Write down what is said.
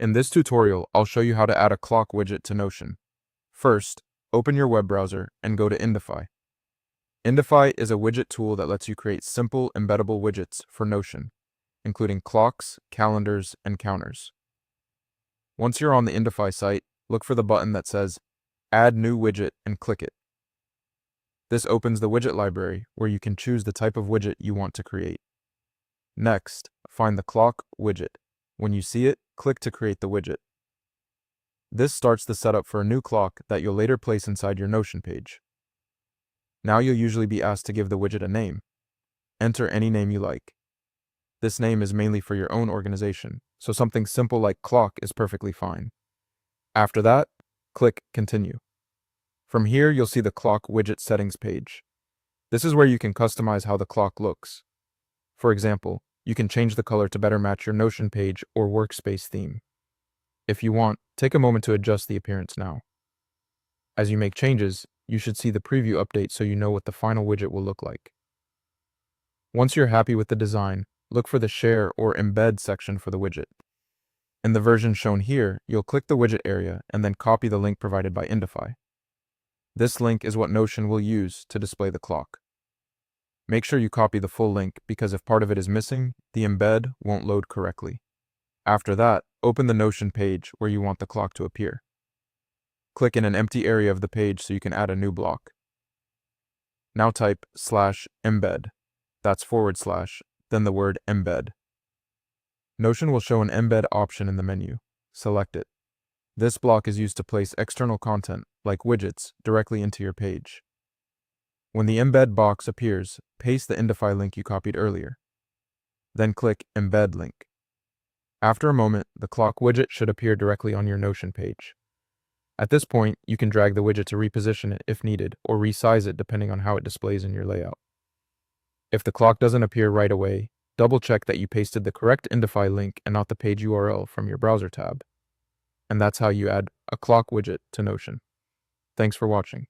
In this tutorial, I'll show you how to add a clock widget to Notion. First, open your web browser and go to Indify. Indify is a widget tool that lets you create simple, embeddable widgets for Notion, including clocks, calendars, and counters. Once you're on the Indify site, look for the button that says Add New Widget and click it. This opens the widget library where you can choose the type of widget you want to create. Next, find the clock widget. When you see it, click to create the widget. This starts the setup for a new clock that you'll later place inside your Notion page. Now you'll usually be asked to give the widget a name. Enter any name you like. This name is mainly for your own organization, so something simple like clock is perfectly fine. After that, click Continue. From here, you'll see the clock widget settings page. This is where you can customize how the clock looks. For example, you can change the color to better match your Notion page or workspace theme. If you want, take a moment to adjust the appearance now. As you make changes, you should see the preview update so you know what the final widget will look like. Once you're happy with the design, look for the Share or Embed section for the widget. In the version shown here, you'll click the widget area and then copy the link provided by Indify. This link is what Notion will use to display the clock. Make sure you copy the full link because if part of it is missing, the embed won't load correctly. After that, open the Notion page where you want the clock to appear. Click in an empty area of the page so you can add a new block. Now type /embed. That's /, then the word embed. Notion will show an embed option in the menu. Select it. This block is used to place external content, like widgets, directly into your page. When the embed box appears, paste the Indify link you copied earlier. Then click Embed Link. After a moment, the clock widget should appear directly on your Notion page. At this point, you can drag the widget to reposition it if needed, or resize it depending on how it displays in your layout. If the clock doesn't appear right away, double-check that you pasted the correct Indify link and not the page URL from your browser tab. And that's how you add a clock widget to Notion. Thanks for watching.